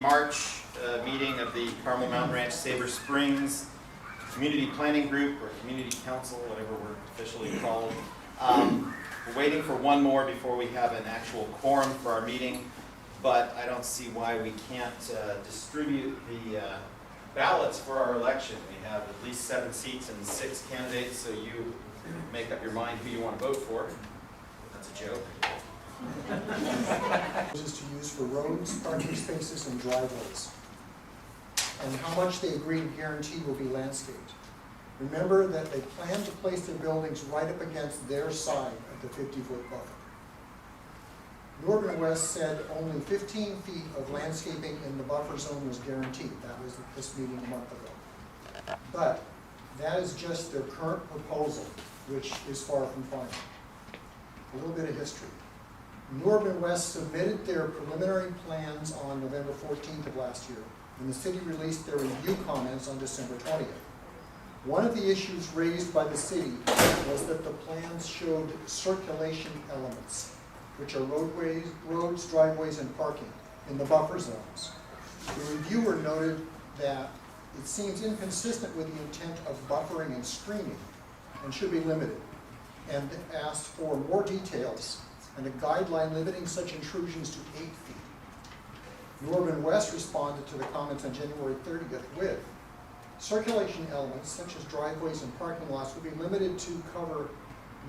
March meeting of the Carmel Mountain Ranch Sabre Springs Community Planning Group, or Community Council, whatever we're officially called. We're waiting for one more before we have an actual quorum for our meeting, but I don't see why we can't distribute the ballots for our election. We have at least 7 seats and 6 candidates, so you make up your mind who you want to vote for. That's a joke. This is to use for roads, parking spaces, and driveways, and how much they agree to guarantee will be landscaped. Remember that they plan to place their buildings right up against their side of the 50-foot buffer. Northern West said only 15 feet of landscaping in the buffer zone was guaranteed. That was at this meeting a month ago. But that is just their current proposal, which is far from final. A little bit of history. New Urban West submitted their preliminary plans on November 14th of last year, and the city released their review comments on December 20th. One of the issues raised by the city was that the plans showed circulation elements, which are roads, driveways, and parking in the buffer zones. The reviewer noted that it seems inconsistent with the intent of buffering and screening and should be limited, and asked for more details and a guideline limiting such intrusions to 8 feet. New Urban West responded to the comments on January 30th with circulation elements such as driveways and parking lots would be limited to cover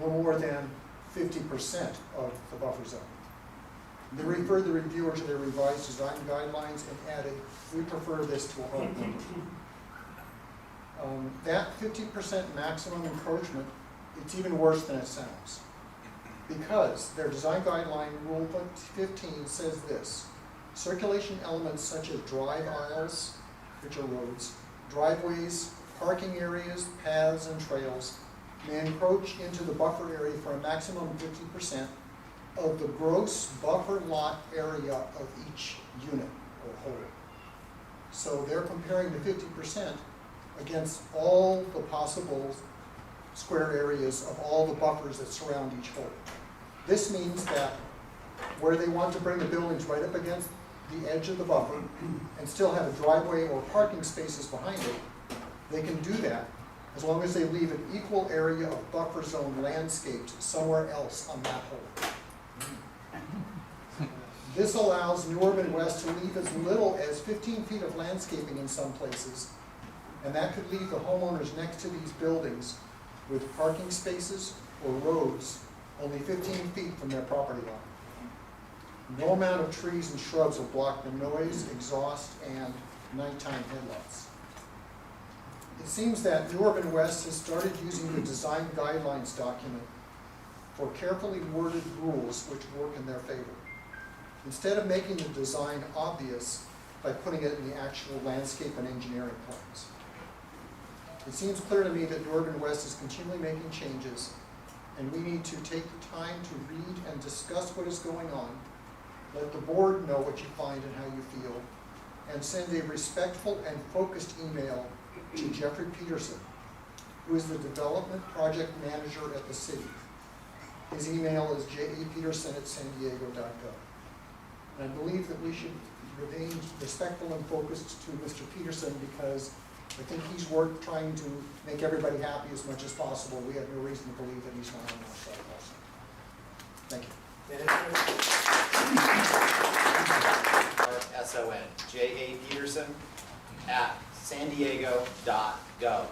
no more than 50% of the buffer zone. They referred the reviewer to their revised design guidelines and added, "We prefer this to a hard number." That 50% maximum encroachment, it's even worse than it sounds, because their design guideline rule 15 says this: circulation elements such as drive aisles, which are roads, driveways, parking areas, paths, and trails may encroach into the buffer area for a maximum of 50% of the gross buffer lot area of each unit or whole. So they're comparing the 50% against all the possible square areas of all the buffers that surround each hole. This means that where they want to bring the buildings right up against the edge of the buffer and still have a driveway or parking spaces behind it, they can do that as long as they leave an equal area of buffer zone landscaped somewhere else on that hole. This allows New Urban West to leave as little as 15 feet of landscaping in some places, and that could leave the homeowners next to these buildings with parking spaces or roads only 15 feet from their property line. No amount of trees and shrubs will block the noise, exhaust, and nighttime headlights. It seems that New Urban West has started using the design guidelines document for carefully worded rules which work in their favor, instead of making the design obvious by putting it in the actual landscape and engineering plans. It seems clear to me that New Urban West is continually making changes, and we need to take the time to read and discuss what is going on, let the board know what you find and how you feel, and send a respectful and focused email to Jeffrey Peterson, who is the development project manager at the city. His email is jepeterson@sandiego.gov. And I believe that we should remain respectful and focused to Mr. Peterson, because I think he's trying to make everybody happy as much as possible. We have no reason to believe that he's not on our side also. Thank you. S-O-N, J.A. Peterson @sandiego.gov.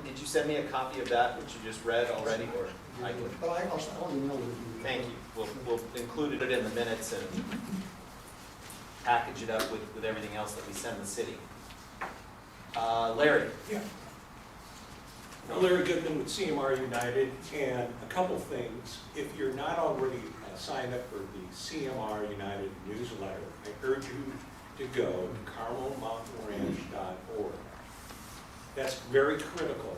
Did you send me a copy of that, which you just read already, or I can? But I'll email it. Thank you. We'll include it in the minutes and package it up with everything else that we send the city. Larry. Yeah. Larry Goodman with CMR United, and a couple things. If you're not already signed up for the CMR United newsletter, I urge you to go to carmelmountainranch.org. That's very critical.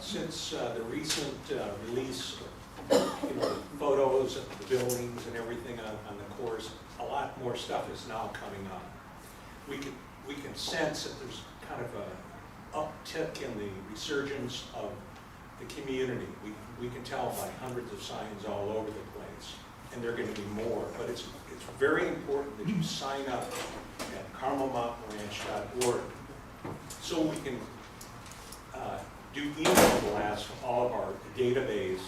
Since the recent release of photos of the buildings and everything on the course, a lot more stuff is now coming on. We can sense that there's kind of a uptick in the resurgence of the community. We can tell by hundreds of signs all over the place. and there are going to be more, but it's very important that you sign up at carmelmountainranch.org so we can do email blasts to all of our database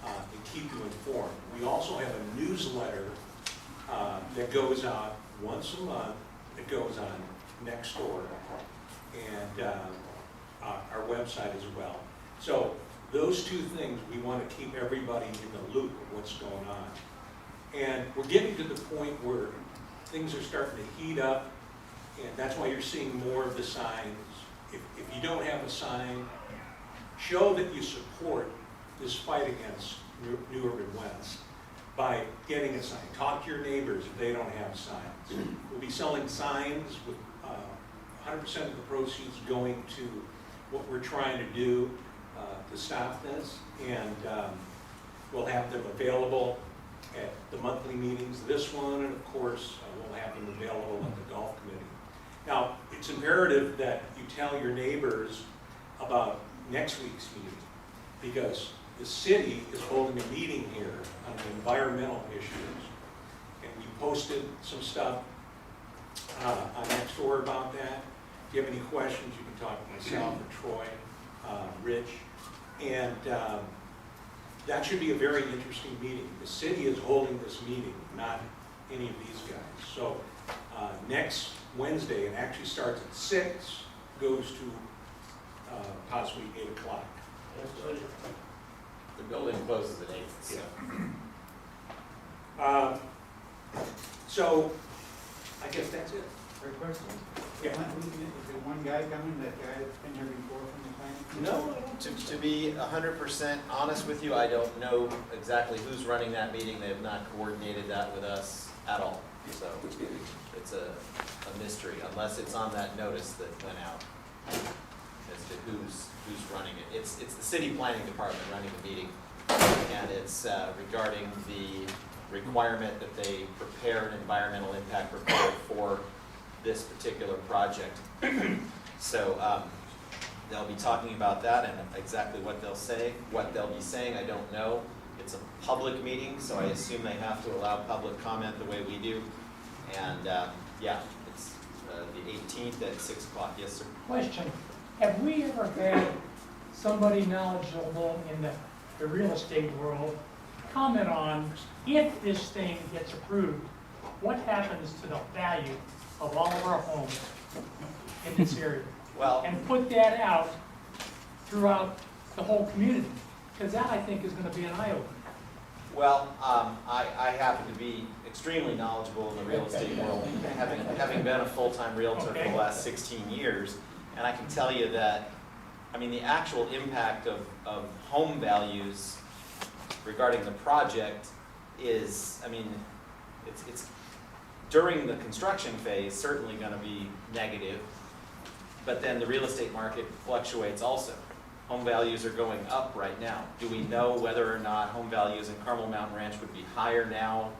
and keep you informed. We also have a newsletter that goes out once a month. It goes on Nextdoor and our website as well. So those two things, we want to keep everybody in the loop of what's going on. And we're getting to the point where things are starting to heat up, and that's why you're seeing more of the signs. If you don't have a sign, show that you support this fight against New Urban West by getting a sign. Talk to your neighbors if they don't have signs. We'll be selling signs with 100% of the proceeds going to what we're trying to do to stop this, and we'll have them available at the monthly meetings, this one, and of course, we'll have them available at the golf committee. Now, it's imperative that you tell your neighbors about next week's meeting, because the city is holding a meeting here on the environmental issues, and we posted some stuff on Nextdoor about that. If you have any questions, you can talk to myself or Troy, Rich, and that should be a very interesting meeting. The city is holding this meeting, not any of these guys. So next Wednesday, it actually starts at 6, goes to possibly 8 o'clock. The building closes at 8. So. Yeah. So I guess that's it. Great question. Yeah. Is there one guy coming, that guy that's been here before from the planning? No, to be 100% honest with you, I don't know exactly who's running that meeting. They have not coordinated that with us at all. So it's a mystery, unless it's on that notice that went out as to who's running it. It's the city planning department running the meeting, and it's regarding the requirement that they prepare an environmental impact report for this particular project. So they'll be talking about that, and exactly what they'll say, what they'll be saying, I don't know. It's a public meeting, so I assume they have to allow public comment the way we do. And yeah, it's the 18th at 6 o'clock. Yes, sir. Question, have we ever had somebody knowledgeable in the real estate world comment on, if this thing gets approved, what happens to the value of all of our homes in this area? Well, And put that out throughout the whole community, because that, I think, is going to be an eye-opener. well, I happen to be extremely knowledgeable in the real estate world, having been a full-time realtor for the last 16 years, and I can tell you that, I mean, the actual impact of home values regarding the project is, I mean, it's during the construction phase certainly going to be negative, but then the real estate market fluctuates also. Home values are going up right now. Do we know whether or not home values in Carmel Mountain Ranch would be higher now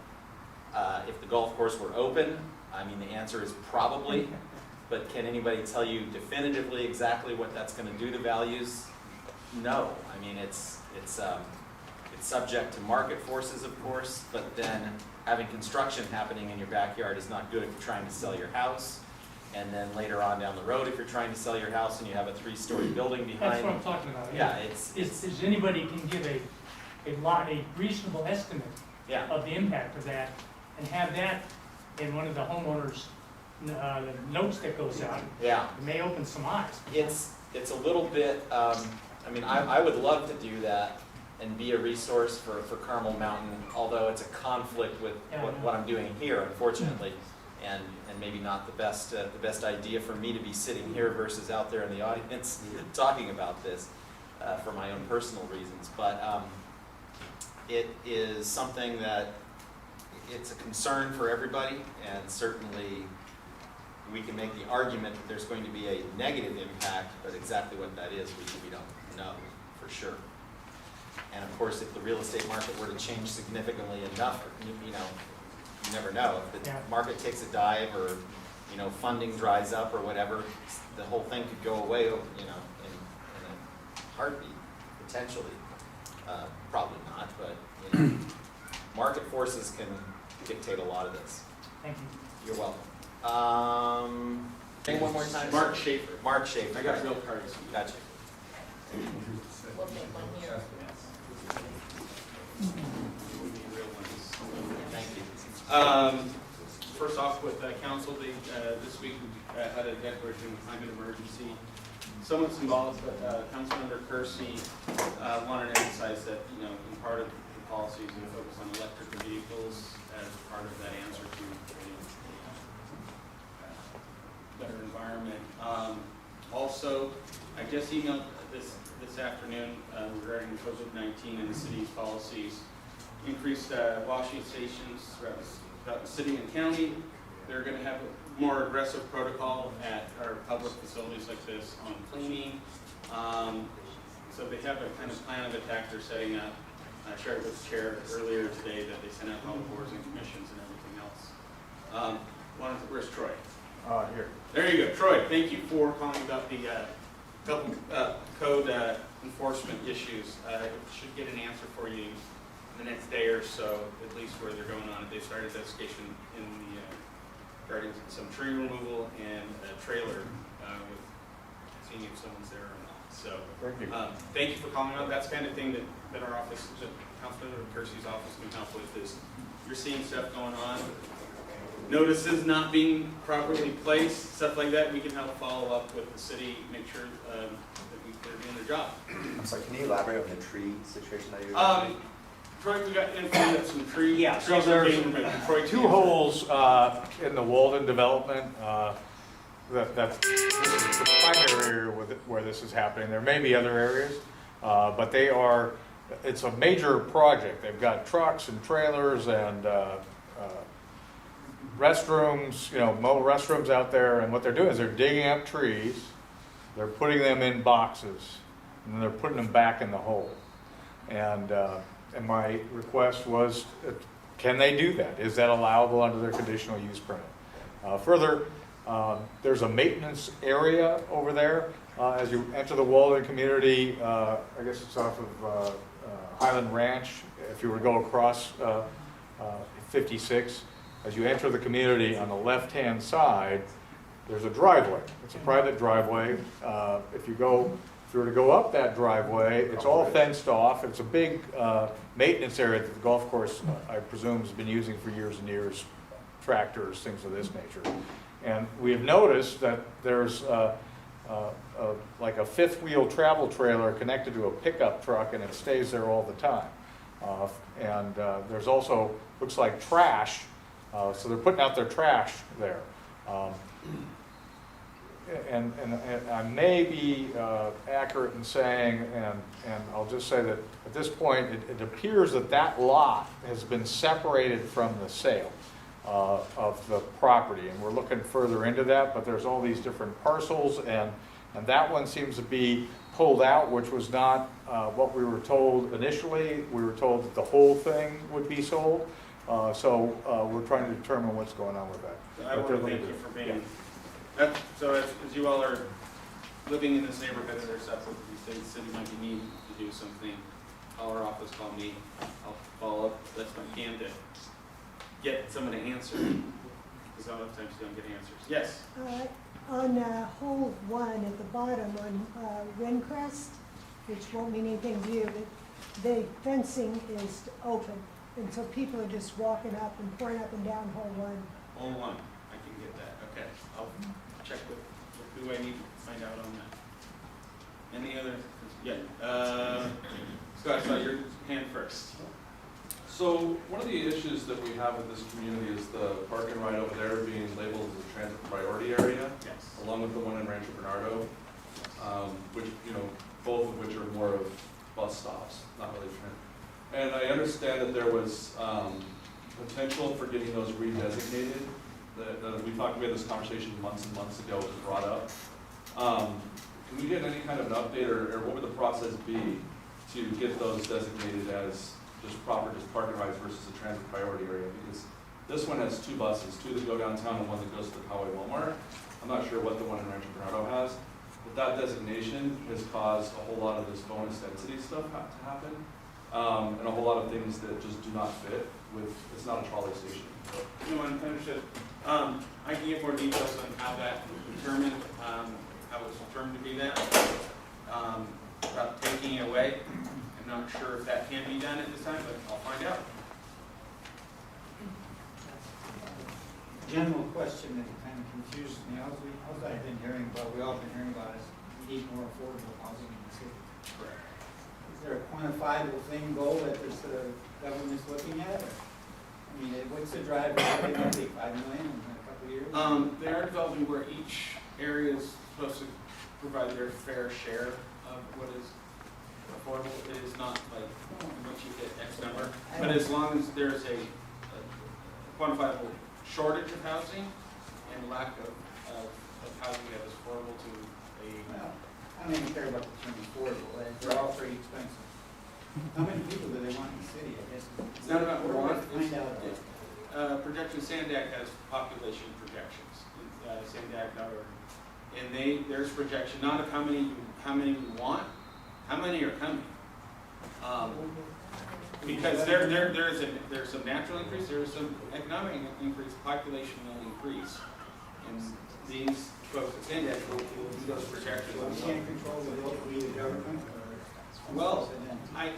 if the golf course were open? I mean, the answer is probably, but can anybody tell you definitively exactly what that's going to do to values? No. I mean, it's subject to market forces, of course, but then having construction happening in your backyard is not good if you're trying to sell your house. And then later on down the road, if you're trying to sell your house and you have a 3-story building behind. That's what I'm talking about. Yeah, Is anybody can give a reasonable estimate yeah. of the impact of that, and have that in one of the homeowners' the notes that goes out? Yeah. It may open some eyes. It's a little bit, I mean, I would love to do that and be a resource for Carmel Mountain, although it's a conflict with what I'm doing here, unfortunately, and maybe not the best idea for me to be sitting here versus out there in the audience talking about this for my own personal reasons. But it is something that it's a concern for everybody, and certainly we can make the argument that there's going to be a negative impact, but exactly what that is, we don't know for sure. And of course, if the real estate market were to change significantly enough, you never know. If the market takes a dive, or funding dries up or whatever, the whole thing could go away, in a heartbeat, potentially. Probably not, but market forces can dictate a lot of this. Thank you. You're welcome. Name one more time. Mark Schaefer. Mark Schaefer. I got real cards. Gotcha. We'll make one here. Thank you. First off, with council, this week we had a declaration of climate emergency. Somewhat symbolic, but Councilmember Kersey wanted to emphasize that, in part of the policies we focus on electric vehicles as part of that answer to a better environment. Also, I just emailed this afternoon regarding COVID-19 and the city's policies. Increased washing stations throughout the city and county. They're going to have a more aggressive protocol at our public facilities like this on cleaning. So they have a kind of plan of attack they're setting up. I shared with the chair earlier today that they sent out all the boards and commissions and everything else. Where's Troy? Here. There you go, Troy. Thank you for calling about the code enforcement issues. Should get an answer for you the next day or so, at least where they're going on it. They started investigation in the regarding some tree removal and a trailer with seeing if someone's there or not. So thank you for calling out. That's the kind of thing that our office, that Councilmember Kersey's office can help with, is you're seeing stuff going on, notices not being properly placed, stuff like that. We can help follow up with the city, make sure that they're doing their job. I'm sorry, can you elaborate on the tree situation that you're Troy, we got info of some trees. Yeah, so trees are there's being removed. Troy, two holes in the Walden development. This is the primary area where this is happening. There may be other areas, but it's a major project. They've got trucks and trailers and restrooms, mobile restrooms out there. And what they're doing is they're digging up trees, they're putting them in boxes, and then they're putting them back in the hole. And my request was, can they do that? Is that allowable under their conditional use permit? Further, there's a maintenance area over there. As you enter the Walden community, I guess it's off of Highland Ranch. If you were to go across 56, as you enter the community on the left-hand side, there's a driveway. It's a private driveway. If you were to go up that driveway, it's all fenced off. It's a big maintenance area that the golf course, I presume, has been using for years and years, tractors, things of this nature. And we have noticed that there's like a fifth-wheel travel trailer connected to a pickup truck, and it stays there all the time. And there's also, looks like trash, so they're putting out their trash there. And I may be accurate in saying, and I'll just say that at this point, it appears that lot has been separated from the sale of the property, and we're looking further into that, but there's all these different parcels, and that one seems to be pulled out, which was not what we were told initially. We were told that the whole thing would be sold, so we're trying to determine what's going on with that. I want to thank you for being. So as you all are living in this neighborhood and there's stuff that you think the city might be needing to do something, call our office, call me, I'll follow up, that's my can to get someone to answer, because a lot of times you don't get answers. Yes? On hole 1 at the bottom on Windcrest, which won't mean anything to you, but the fencing is open, and so people are just walking up and pouring up and down hole 1. Hole 1, I can get that, okay. I'll check with who I need to find out on that. Any other, yeah, Scott, I saw your hand first. So one of the issues that we have with this community is the parking right over there being labeled as a transit priority area, Yes. along with the one in Rancho Bernardo, which, both of which are more of bus stops, not really transit. And I understand that there was potential for getting those redesignated. We had this conversation months and months ago, it was brought up. Can we get any kind of an update, or what would the process be to get those designated as just parking rights versus a transit priority area? Because this one has 2 buses, 2 that go downtown and 1 that goes to the Poway Walmart. I'm not sure what the one in Rancho Bernardo has, but that designation has caused a whole lot of this bonus density stuff to happen. and a whole lot of things that just do not fit with, it's not a trolley station. No, understood. I can get more details on how that determined, how it was determined to be that. About taking it away. I'm not sure if that can be done at this time, but I'll find out. General question that kind of confuses me, all I've been hearing about, we all been hearing about is we need more affordable housing in the city. Correct. Is there a quantifiable thing, goal that this government's looking at? Or, I mean, what's the drive, are they gonna take 5 million in a couple of years? They are developing where each area is supposed to provide their fair share of what is affordable. It is not like once you hit X number, but as long as there's a quantifiable shortage of housing and lack of housing that is affordable to a. Well, I don't even care about the term affordable, they're all pretty expensive. How many people do they want in the city, I guess? It's not about We're want. gonna find out. Projection, Sandak has population projections, sandak.org. And there's projection, not of how many we want, how many are coming. Because there's some natural increase, there's some economic increase, population will increase. And these folks at Sandak will do those projections. So we can't control the locally the government? Or Well, I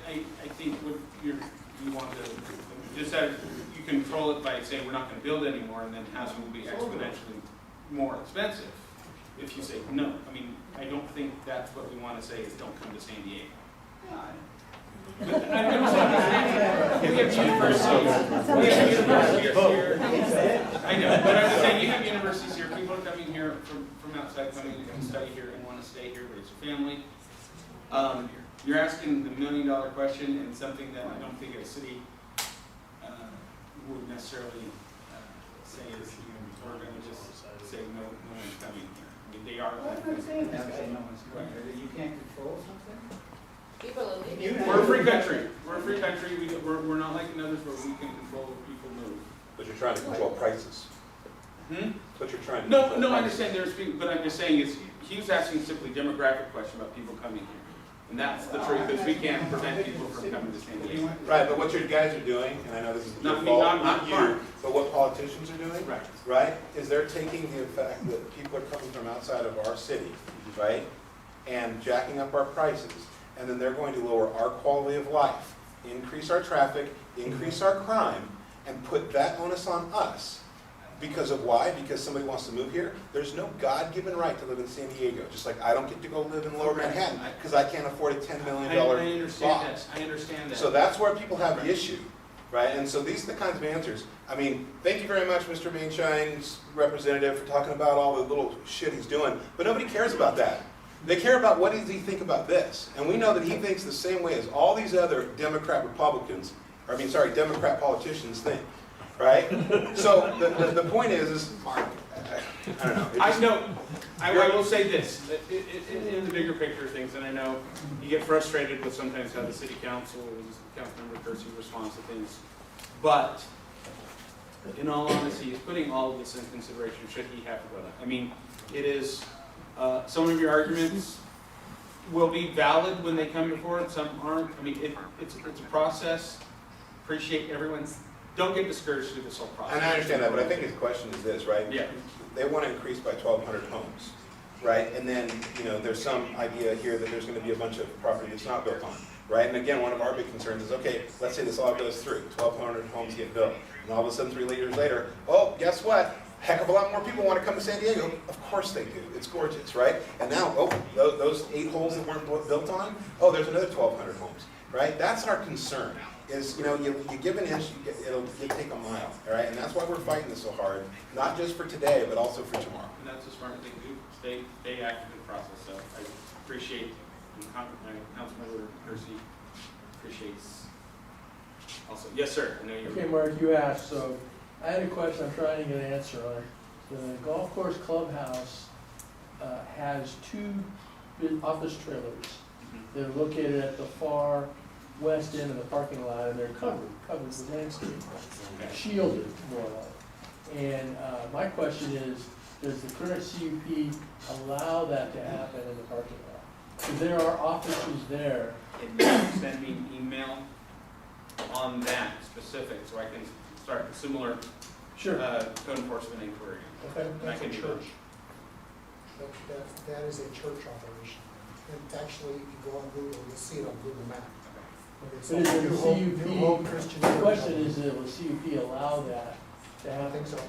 think what you want to, just that you control it by saying we're not going to build anymore, and then housing will be exponentially more expensive. If you say no, I mean, I don't think that's what we want to say is don't come to San Diego. Yeah, We have universities here. I know, but I'm just saying, you have universities here, people are coming here from outside, coming to study here and want to stay here, raise a family. You're asking the $1 million question, and something that I don't think a city would necessarily say is, we're going to just say no one's coming here. I mean, they are. well, I'm not saying that, no one's going there, you can't control something? People are leaving. We're a free country. We're a free country. We're not like others where we can control where people move. But you're trying to control prices. Hmm? But you're trying to. No, control no, I prices. understand there's people, but I'm just saying he was asking simply demographic question about people coming here. And that's the truth, is we can't prevent people from coming to San Diego. Right, but what you guys are doing, and I know this is your Not me, fault, not you, Mark. but what politicians are doing, Right. right, is they're taking the fact that people are coming from outside of our city, right, and jacking up our prices, and then they're going to lower our quality of life, increase our traffic, increase our crime, and put that onus on us. Because of why? Because somebody wants to move here? There's no God-given right to live in San Diego, just like I don't get to go live in Lower Manhattan because I can't afford a $10 million I understand lot. that. I understand that. So that's where people have the issue, right? And so these are the kinds of answers. I mean, thank you very much, Mr. Mainshine's representative, for talking about all the little shit he's doing, but nobody cares about that. They care about what does he think about this. And we know that he thinks the same way as all these other Democrat politicians think. Right? So the point is Mark, I don't know. I know. I will say this, that in the bigger picture of things, and I know you get frustrated with sometimes how the city council, Councilmember Kersey responds to things, but in all honesty, he's putting all of this in consideration should he have to go down. I mean, it is, some of your arguments will be valid when they come before it, some aren't. I mean, it's a process. Appreciate everyone's. Don't get discouraged through this whole process. And I understand that, but I think his question is this, right? Yeah. They want to increase by 1,200 homes, right? And then, there's some idea here that there's going to be a bunch of property that's not built on, right? And again, one of our big concerns is, okay, let's say this all goes through, 1,200 homes get built, and all of a sudden 3 years later, oh, guess what? Heck of a lot more people want to come to San Diego. Of course they do. It's gorgeous, right? And now, those 8 holes that weren't built on, there's another 1,200 homes, right? That's our concern. Is, you give an inch, you take a mile, all right? And that's why we're fighting this so hard, not just for today, but also for tomorrow. And that's a smart thing to do, stay active in the process. So I appreciate, Councilmember Kersey appreciates also. Yes, sir, I know you're. Okay, Mark, you asked, so I had a question I'm trying to get an answer on. The golf course clubhouse has 2 office trailers. They're located at the far west end of the parking lot, and they're covered with landscape, shielded more like. And my question is, does the current CUP allow that to happen in the parking lot? Because there are offices there. Can you send me an email on that specific, so I can start a similar Sure. code enforcement inquiry. Okay. And I That's a can do church. That is a church operation. And actually, if you go on Google, you'll see it on Google Maps. It's But is it New the Hope- CUP? New Hope Christian The Church. question is, will CUP allow that to I don't happen? think so.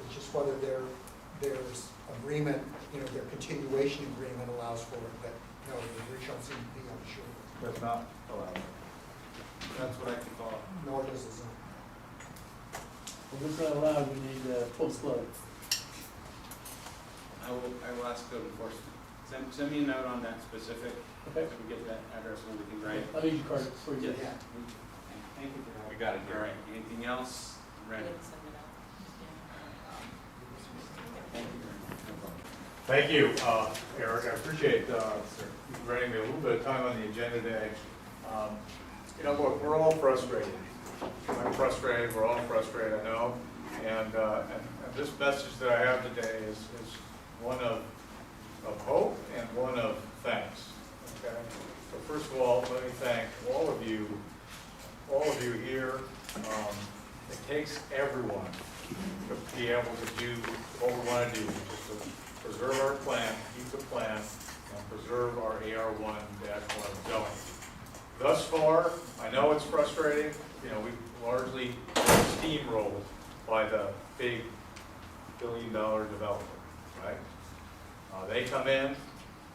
It's just whether there's agreement, their continuation agreement allows for it, but no, the original CUP, I'm sure, That's not allowed. That's what I can follow. nor does the zone. If it's not allowed, we need full flood. I will ask code enforcement. Send me a note on that specific, so Okay. we get that address and everything right. I'll need your card before you Yes. get it. Thank you for that. We got it here. All right, anything else? I'm ready. Thank you very much. Thank you, Eric. I appreciate you granting me a little bit of time on the agenda today. Look, we're all frustrated. I'm frustrated, we're all frustrated, I know. And this message that I have today is one of hope and one of thanks. Okay? So first of all, let me thank all of you here. It takes everyone to be able to do what we want to do, which is to preserve our plan, keep the plan, and preserve our AR1-1 zone. Thus far, I know it's frustrating, we've largely been steamrolled by the big billion-dollar developer, right? They come in,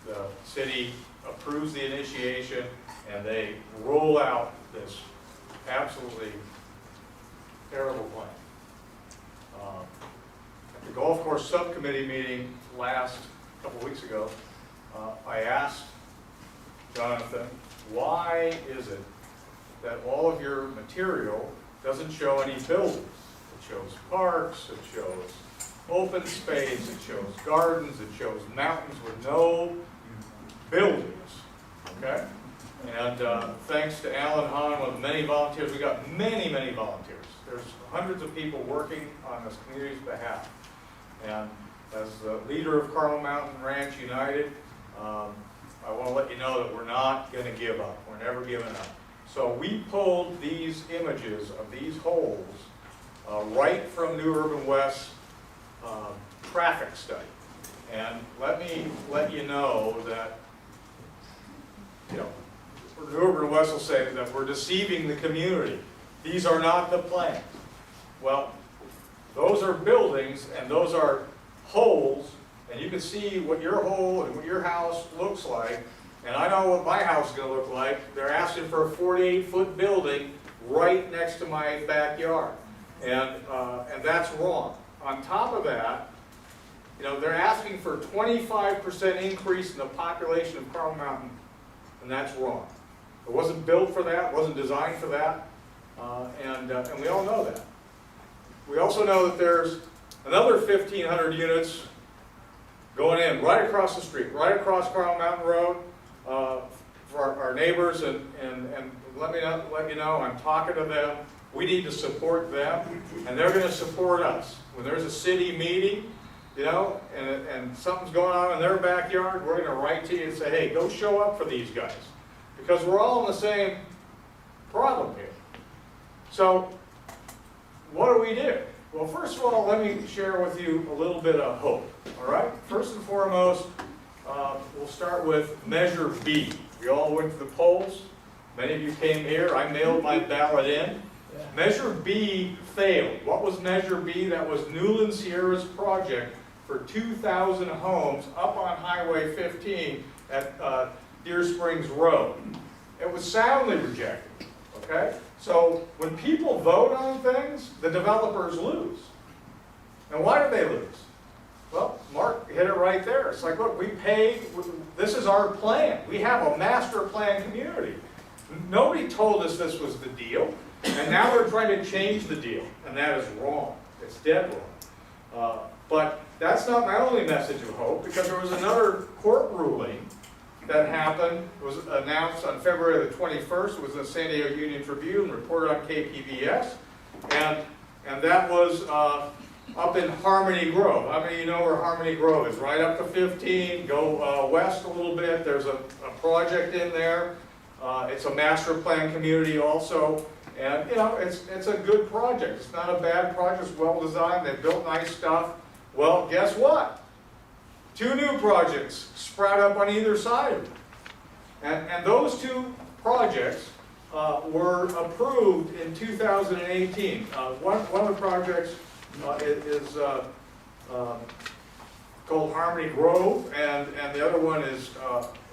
the city approves the initiation, and they roll out this absolutely terrible plan. At the golf course subcommittee meeting last couple weeks ago, I asked Jonathan, why is it that all of your material doesn't show any buildings? It shows parks, it shows open space, it shows gardens, it shows mountains with no buildings, okay? And thanks to Alan Hahn, one of the many volunteers, we got many, many volunteers. There's hundreds of people working on this community's behalf. And as the leader of Carmel Mountain Ranch United, I want to let you know that we're not going to give up. We're never giving up. So we pulled these images of these holes right from New Urban West's traffic study. And let me let you know that, New Urban West will say that we're deceiving the community. These are not the plans. Well, those are buildings and those are holes, and you can see what your hole and what your house looks like. And I know what my house is going to look like. They're asking for a 48-foot building right next to my backyard, and that's wrong. On top of that, they're asking for a 25% increase in the population of Carmel Mountain, and that's wrong. It wasn't built for that, wasn't designed for that, and we all know that. We also know that there's another 1,500 units going in right across the street, right across Carmel Mountain Road, for our neighbors, and let you know, I'm talking to them. We need to support them, and they're going to support us. When there's a city meeting, and something's going on in their backyard, we're going to write to you and say, hey, go show up for these guys. Because we're all in the same problem here. So, what do we do? Well, first of all, let me share with you a little bit of hope, all right? First and foremost, we'll start with Measure B. We all went to the polls. Many of you came here. I mailed my ballot in. Measure B failed. What was Measure B? That was Newland Sierra's project for 2,000 homes up on Highway 15 at Deer Springs Road. It was soundly rejected, okay? So when people vote on things, the developers lose. And why do they lose? Well, Mark hit it right there. It's like, look, we paid, this is our plan. We have a master plan community. Nobody told us this was the deal, and now they're trying to change the deal, and that is wrong. It's dead wrong. But that's not my only message of hope, because there was another court ruling that happened. It was announced on February the 21st. It was in the San Diego Union Tribune, reported on KPBS, and that was up in Harmony Grove. How many of you know where Harmony Grove is? Right up to 15, go west a little bit. There's a project in there. It's a master plan community also, and, you know, it's a good project. It's not a bad project, it's well designed, they've built nice stuff. Well, guess what? 2 new projects sprout up on either side of it. And those 2 projects were approved in 2018. One of the projects is called Harmony Grove, and the other one is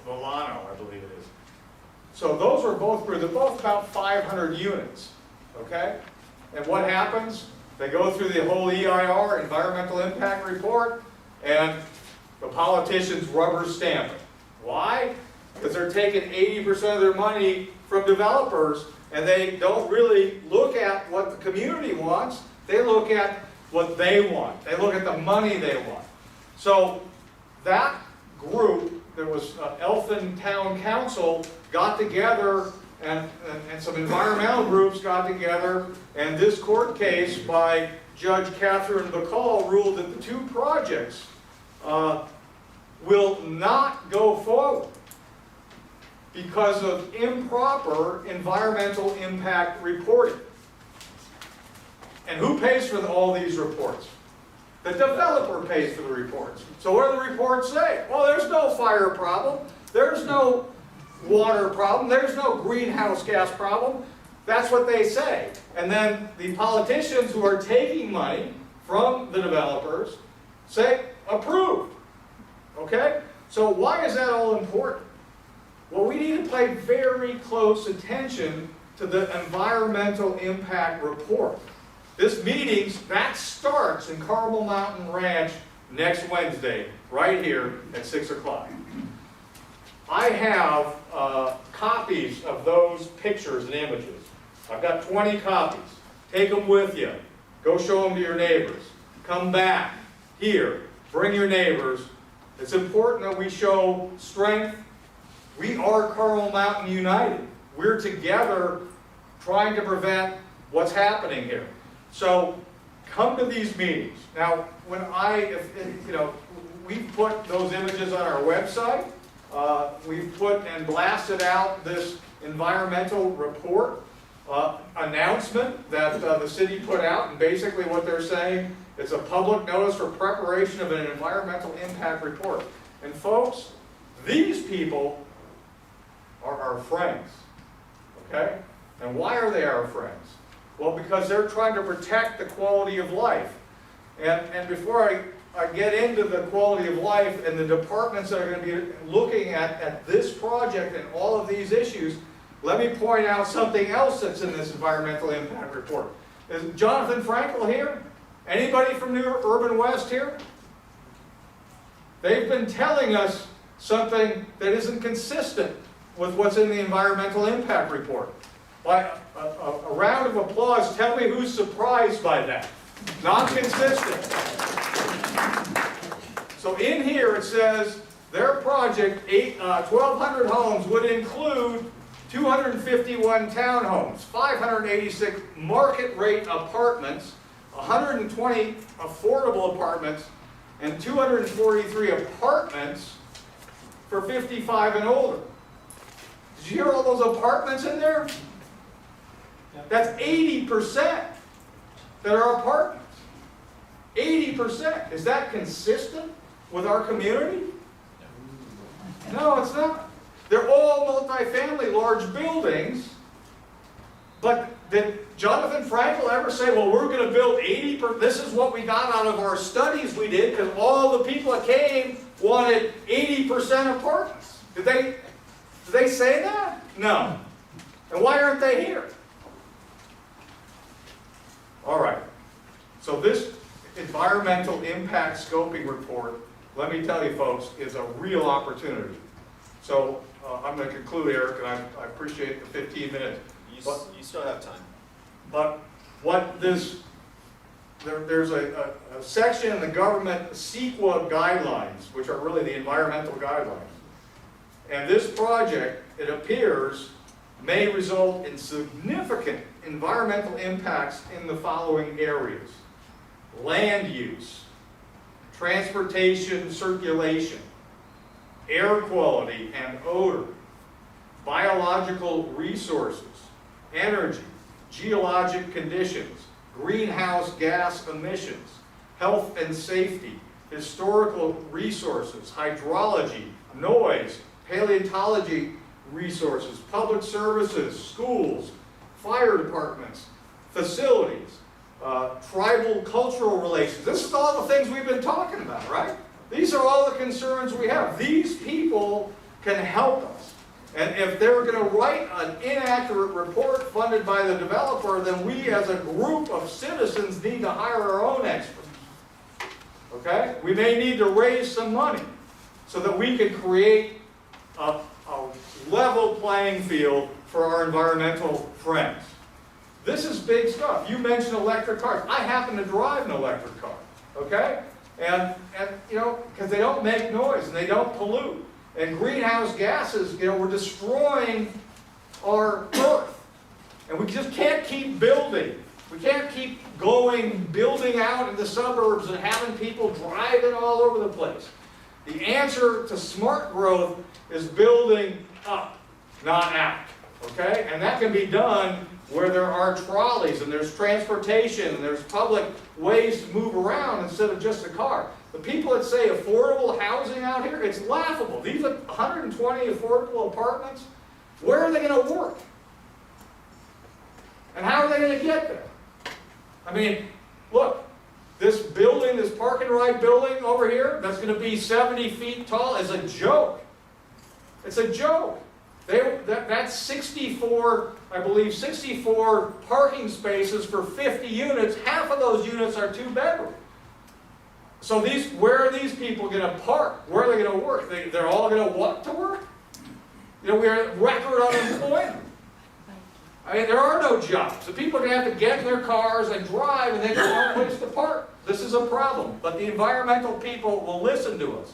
Milano, I believe it is. So those were both approved. They're both about 500 units, okay? And what happens? They go through the whole EIR, Environmental Impact Report, and the politicians rubber stamp it. Why? Because they're taking 80% of their money from developers, and they don't really look at what the community wants. They look at what they want. They look at the money they want. So that group, there was Elfin Town Council got together, and some environmental groups got together, and this court case by Judge Catherine Bacall ruled that the 2 projects will not go forward because of improper environmental impact reporting. And who pays for all these reports? The developer pays for the reports. So what do the reports say? Well, there's no fire problem, there's no water problem, there's no greenhouse gas problem. That's what they say. And then the politicians who are taking money from the developers say, approved. Okay? So why is that all important? Well, we need to pay very close attention to the environmental impact report. This meeting, that starts in Carmel Mountain Ranch next Wednesday, right here at 6 o'clock. I have copies of those pictures and images. I've got 20 copies. Take them with you. Go show them to your neighbors. Come back here. Bring your neighbors. It's important that we show strength. We are Carmel Mountain United. We're together trying to prevent what's happening here. So come to these meetings. Now, when we've put those images on our website. We've put and blasted out this environmental report announcement that the city put out, and basically what they're saying, it's a public notice for preparation of an environmental impact report. And folks, these people are our friends, okay? And why are they our friends? Well, because they're trying to protect the quality of life. And before I get into the quality of life and the departments that are going to be looking at this project and all of these issues, let me point out something else that's in this environmental impact report. Is Jonathan Frankel here? Anybody from New Urban West here? They've been telling us something that isn't consistent with what's in the environmental impact report. By a round of applause, tell me who's surprised by that. Not consistent. So in here it says their project, 1,200 homes, would include 251 townhomes, 586 market rate apartments, 120 affordable apartments, and 243 apartments for 55 and older. Did you hear all those apartments in there? That's 80% that are apartments. 80%. Is that consistent with our community? No, it's not. They're all multifamily, large buildings. But did Jonathan Frankel ever say, well, we're going to build 80%? This is what we got out of our studies we did, because all the people that came wanted 80% apartments. Did they say that? No. And why aren't they here? All right. So this environmental impact scoping report, let me tell you folks, is a real opportunity. So I'm going to conclude, Eric, and I appreciate the 15 minutes. You still have time. But what this, there's a section in the government CEQA guidelines, which are really the environmental guidelines. And this project, it appears, may result in significant environmental impacts in the following areas: land use, transportation circulation, air quality and odor, biological resources, energy, geologic conditions, greenhouse gas emissions, health and safety, historical resources, hydrology, noise, paleontology resources, public services, schools, fire departments, facilities, tribal cultural relations. This is all the things we've been talking about, right? These are all the concerns we have. These people can help us. And if they're going to write an inaccurate report funded by the developer, then we as a group of citizens need to hire our own experts. Okay? We may need to raise some money so that we can create a level playing field for our environmental friends. This is big stuff. You mentioned electric cars. I happen to drive an electric car, okay? And you know, because they don't make noise and they don't pollute. And greenhouse gases, you know, we're destroying our earth. And we just can't keep building. We can't keep building out in the suburbs and having people driving all over the place. The answer to smart growth is building up, not out, okay? And that can be done where there are trolleys and there's transportation and there's public ways to move around instead of just a car. The people that say affordable housing out here, it's laughable. These are 120 affordable apartments. Where are they going to work? And how are they going to get there? I mean, look, this building, this park and ride building over here, that's going to be 70 feet tall, is a joke. It's a joke. That's 64, I believe, 64 parking spaces for 50 units. Half of those units are 2-bedroom. So where are these people going to park? Where are they going to work? They're all going to want to work? You know, we're at record unemployment. I mean, there are no jobs. The people are going to have to get in their cars and drive, and then there's no place to park. This is a problem. But the environmental people will listen to us.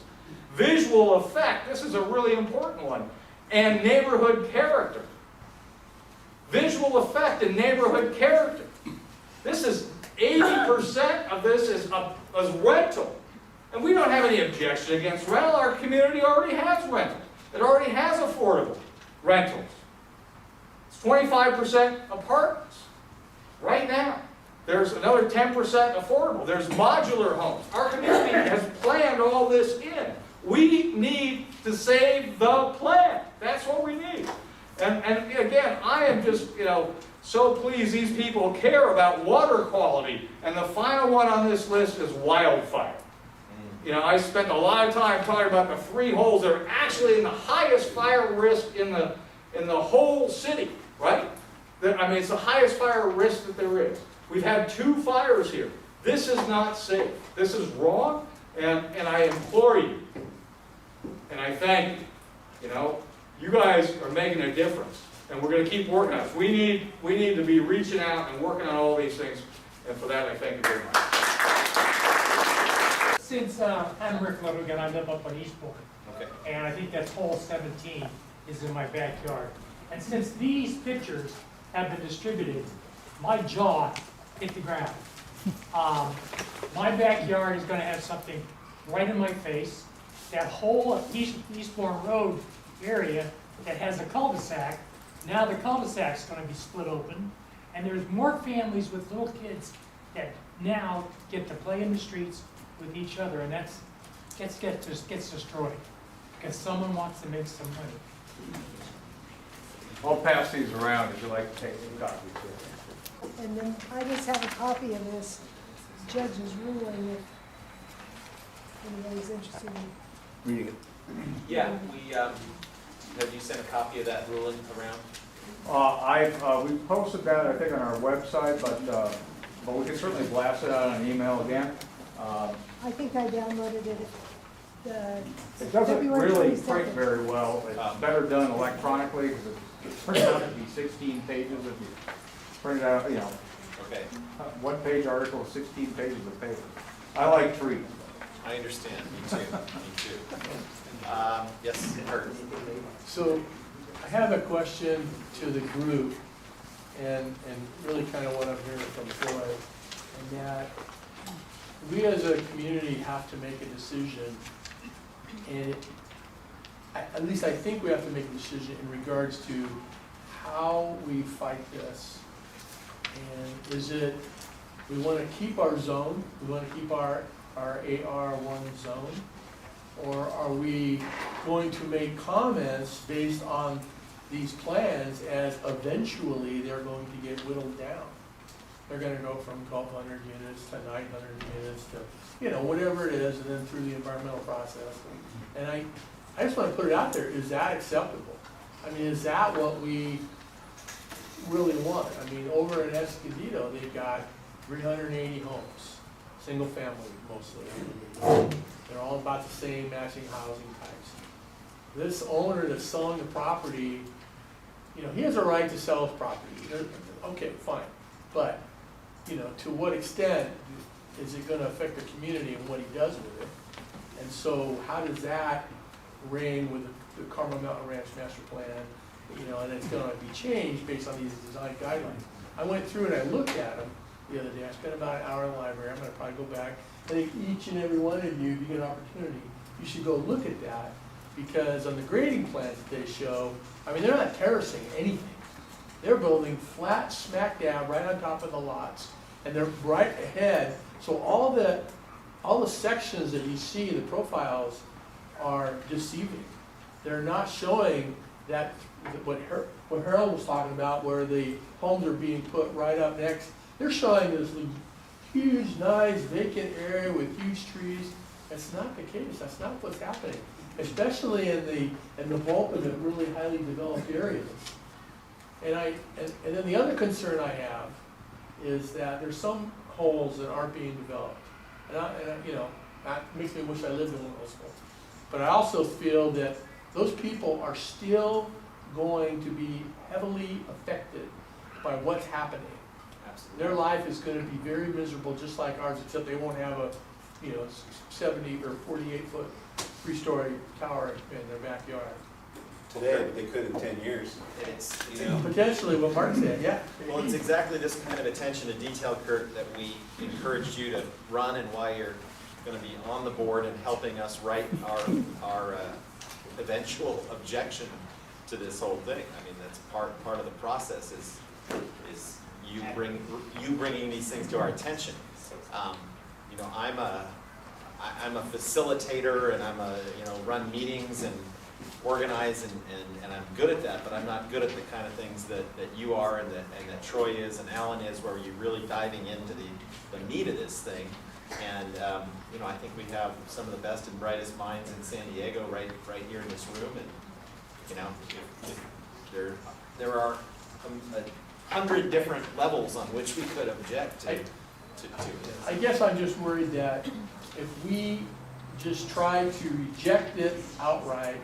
Visual effect, this is a really important one. And neighborhood character. Visual effect and neighborhood character. This is 80% of this is rental. And we don't have any objection against rental. Our community already has rental. It already has affordable rentals. It's 25% apartments right now. There's another 10% affordable. There's modular homes. Our community has planned all this in. We need to save the plan. That's what we need. And again, I am just, you know, so pleased these people care about water quality. And the final one on this list is wildfire. You know, I spent a lot of time talking about the 3 holes that are actually in the highest fire risk in the whole city, right? I mean, it's the highest fire risk that there is. We've had 2 fires here. This is not safe. This is wrong, and I implore you, and I thank you. You know, you guys are making a difference, and we're going to keep working on it. We need to be reaching out and working on all these things, and for that I thank you very much. Since I'm Rick Logan, I live up on Eastbourne. Okay. And I think that's hole 17 is in my backyard. And since these pictures have been distributed, my jaw hit the ground. My backyard is going to have something right in my face. That whole Eastbourne Road area that has a cul-de-sac, now the cul-de-sac's going to be split open. And there's more families with little kids that now get to play in the streets with each other, and that gets destroyed because someone wants to make some money. I'll pass these around if you'd like to take some copies. And then I just have a copy of this judge's ruling if anybody's interested in Reading it. Yeah, have you sent a copy of that ruling around? We posted that, I think, on our website, but we can certainly blast it out on email again. I think I downloaded it It doesn't February really 22nd. print very well. It's better done electronically because it prints out to be 16 pages if you print it out, you know. Okay, One-page article, 16 pages of paper. I like trees. I understand. Me too. Me too. Yes, Kurt. So I have a question to the group and really kind of what I'm hearing from Troy, and that we as a community have to make a decision, and at least I think we have to make a decision in regards to how we fight this. And is it, we want to keep our zone, we want to keep our AR1 zone? Or are we going to make comments based on these plans as eventually they're going to get whittled down? They're gonna go from 1,200 units to 900 units to, you know, whatever it is, and then through the environmental process. And I just wanna put it out there, is that acceptable? I mean, is that what we really want? I mean, over in Escondido, they've got 380 homes, single family mostly. They're all about the same matching housing types. This owner that's selling the property, you know, he has a right to sell his property. Okay, fine. But, you know, to what extent is it gonna affect the community and what he does with it? And so how does that ring with the Carmel Mountain Ranch Master Plan? You know, and it's gonna be changed based on these design guidelines. I went through and I looked at them the other day. I spent about an hour in the library. I'm gonna probably go back. I think each and every one of you, if you get an opportunity, you should go look at that, because on the grading plans that they show, I mean, they're not terracing anything. They're building flat smack dab right on top of the lots, and they're right ahead. So all the sections that you see in the profiles are deceiving. They're not showing that what Harold was talking about, where the homes are being put right up next. They're showing this huge, nice vacant area with huge trees. That's not the case. That's not what's happening, especially in the bulk of the really highly developed areas. And then the other concern I have is that there's some holes that aren't being developed. And you know, that makes me wish I lived in one of those holes. But I also feel that those people are still going to be heavily affected by what's happening. Absolutely. Their life is going to be very miserable, just like ours, except they won't have a, you know, 70 or 48-foot 3-story tower in their backyard. Today, but they could in 10 years. And it's, You know? Potentially what Mark said, yeah. well, it's exactly this kind of attention to detail, Kurt, that we encouraged you to run, and why you're going to be on the board and helping us write our eventual objection to this whole thing. I mean, that's part of the process is you bringing these things to our attention. You know, I'm a facilitator, and run meetings and organize, and I'm good at that, but I'm not good at the kind of things that you are, and that Troy is, and Alan is, where you're really diving into the meat of this thing. And you know, I think we have some of the best and brightest minds in San Diego right here in this room. And you know, if there are 100 different levels on which we could object to this. I guess I'm just worried that if we just try to reject it outright,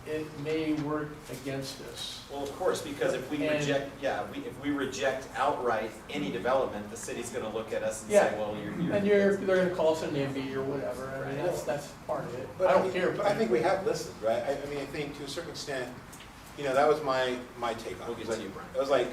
it may work against us. Well, of course, because if we reject, if we reject outright any development, the city's going to look at us and say, well, they're going to call us a NIMBY or whatever. I mean, that's part of it. But I don't care. But I think we have listened, right? I mean, I think to a certain extent, you know, that was my take on it. We'll get to you, Brian. It was like,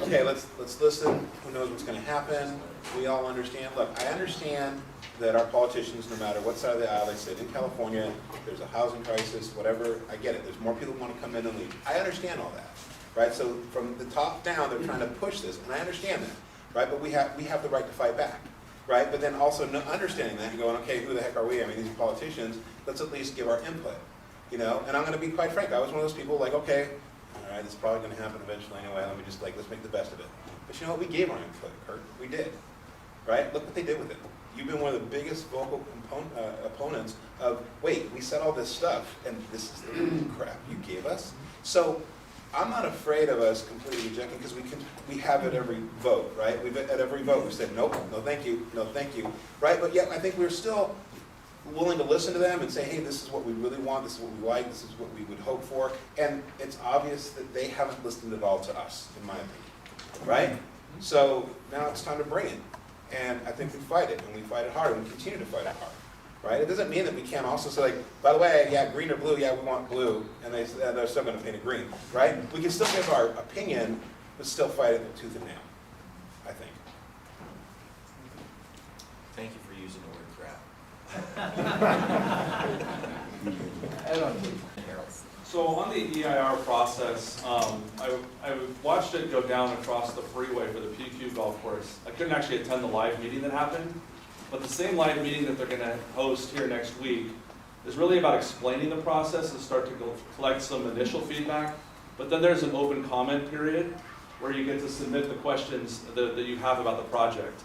okay, let's listen. Who knows what's going to happen? We all understand. Look, I understand that our politicians, no matter what side of the aisle they sit in California, there's a housing crisis, whatever. I get it. There's more people who want to come in and leave. I understand all that, right? So from the top down, they're trying to push this, and I understand that, right? But we have the right to fight back, right? But then also understanding that and going, okay, who the heck are we? I mean, these are politicians. Let's at least give our input, you know? And I'm going to be quite frank. I was one of those people like, okay, all right, it's probably going to happen eventually anyway. Let me just let's make the best of it. But you know what? We gave our input, Kurt. We did, right? Look what they did with it. You've been one of the biggest vocal opponents of, wait, we said all this stuff, and this is the crap you gave us. So I'm not afraid of us completely rejecting, because we have at every vote, right? At every vote, we said, nope, no thank you, no thank you, right? But yet I think we're still willing to listen to them and say, hey, this is what we really want, this is what we like, this is what we would hope for. And it's obvious that they haven't listened at all to us, in my opinion, right? So now it's time to bring it. And I think we fight it, and we fight it hard, and we continue to fight it hard, right? It doesn't mean that we can't also say, like, by the way, yeah, green or blue, yeah, we want blue, and they're still going to paint it green, right? We can still give our opinion, but still fight it with tooth and nail, I think. Thank you for using the word crap. Head on. So on the EIR process, I watched it go down across the freeway for the PQ golf course. I couldn't actually attend the live meeting that happened, but the same live meeting that they're gonna host here next week is really about explaining the process and start to collect some initial feedback. But then there's an open comment period where you get to submit the questions that you have about the project.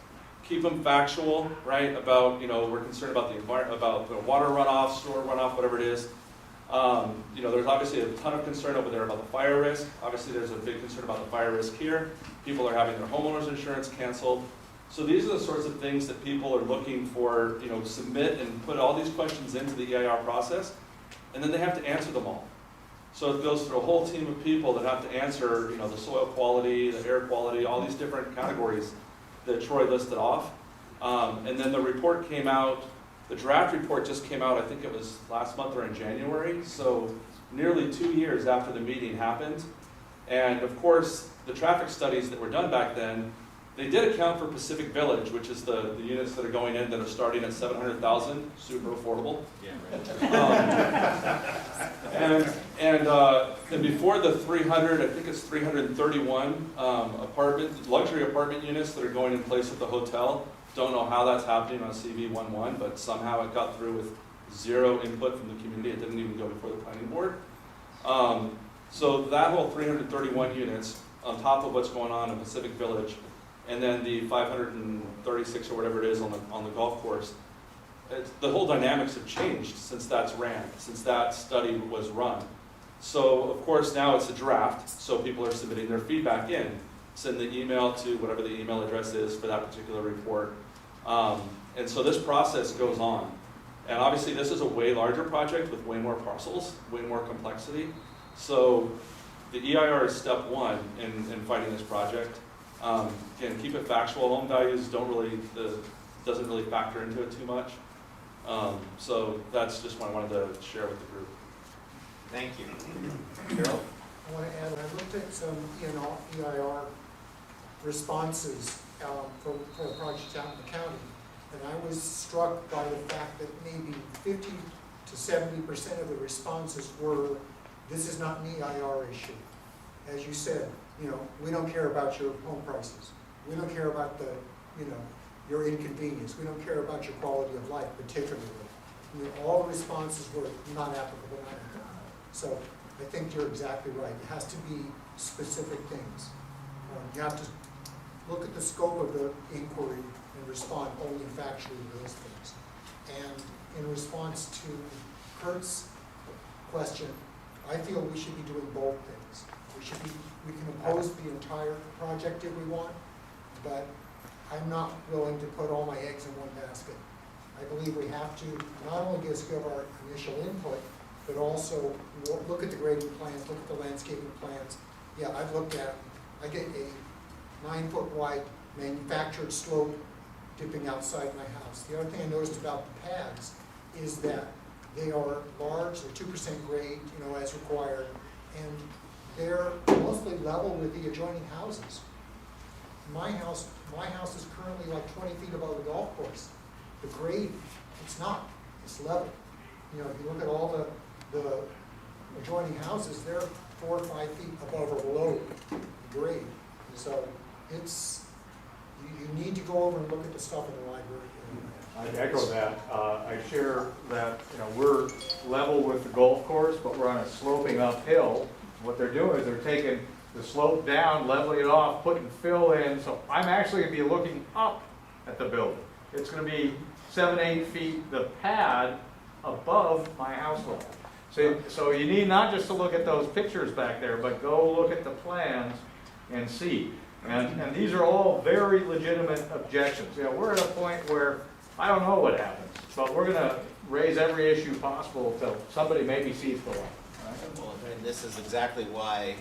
Keep them factual, right? About, we're concerned about the environment, about the water runoff, sewer runoff, whatever it is. There's obviously a ton of concern over there about the fire risk. Obviously, there's a big concern about the fire risk here. People are having their homeowners insurance canceled. So these are the sorts of things that people are looking for, submit and put all these questions into the EIR process, and then they have to answer them all. So it goes through a whole team of people that have to answer, the soil quality, the air quality, all these different categories that Troy listed off. And then the report came out, the draft report just came out, I think it was last month or in January, so nearly 2 years after the meeting happened. And of course, the traffic studies that were done back then, they did account for Pacific Village, which is the units that are going in that are starting at 700,000, super affordable. And before the 300, I think it's 331 luxury apartment units that are going in place at the hotel. Don't know how that's happening on CV11, but somehow it got through with zero input from the community. It didn't even go before the planning board. So that whole 331 units on top of what's going on in Pacific Village, and then the 536 or whatever it is on the golf course, the whole dynamics have changed since that study was run. So of course now it's a draft, so people are submitting their feedback in. Send the email to whatever the email address is for that particular report. And so this process goes on. And obviously this is a way larger project with way more parcels, way more complexity. So the EIR is step one in fighting this project. Again, keep it factual. Home values doesn't really factor into it too much. So that's just what I wanted to share with the group. Thank you. Carol? I want to add, I looked at some EIR responses for a project out in the county, and I was struck by the fact that maybe 50 to 70% of the responses were, this is not an EIR issue. As you said, we don't care about your home prices. We don't care about your inconvenience. We don't care about your quality of life particularly. All the responses were not applicable. So I think you're exactly right. It has to be specific things. You have to look at the scope of the inquiry and respond only factually to those things. And in response to Kurt's question, I feel we should be doing both things. We can oppose the entire project if we want, but I'm not willing to put all my eggs in one basket. I believe we have to not only just give our initial input, but also look at the grading plans, look at the landscaping plans. Yeah, I've looked at them. I get a 9-foot wide manufactured slope dipping outside my house. The other thing I noticed about the pads is that they are large, they're 2% grade, as required, and they're mostly level with the adjoining houses. My house is currently like 20 feet above the golf course. The grade, it's not, it's level. If you look at all the adjoining houses, they're 4 or 5 feet above or below the grade. So you need to go over and look at the stuff in the library. I echo that. I share that, we're level with the golf course, but we're on a sloping uphill. What they're doing is they're taking the slope down, leveling it off, putting fill in. So I'm actually going to be looking up at the building. It's going to be 7, 8 feet, the pad above my house level. So you need not just to look at those pictures back there, but go look at the plans and see. And these are all very legitimate objections. We're at a point where I don't know what happens, but we're going to raise every issue possible until somebody maybe sees the light. Well, and this is exactly why